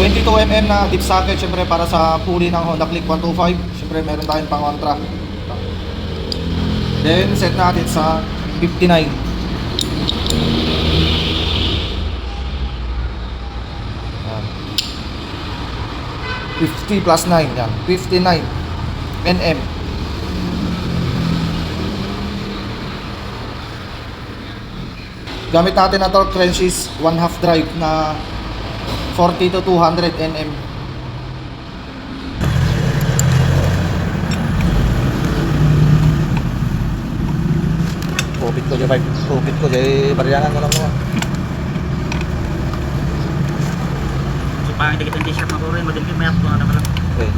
22mm na deep socket, syempre para sa pulley ng Honda Click 125. Syempre meron tayong pang kontra. Then set natin sa 59. Yan. 50 plus 9 yan. 59 Nm. Gamit natin na torque wrenches 1/2 drive na 40 to 200 Nm. Kupit ko dyan, kupit ko dyan, bariyangan ko lang mga. So, pangit kita yung t-shirt na ko rin, madilim may ako na lang. Okay.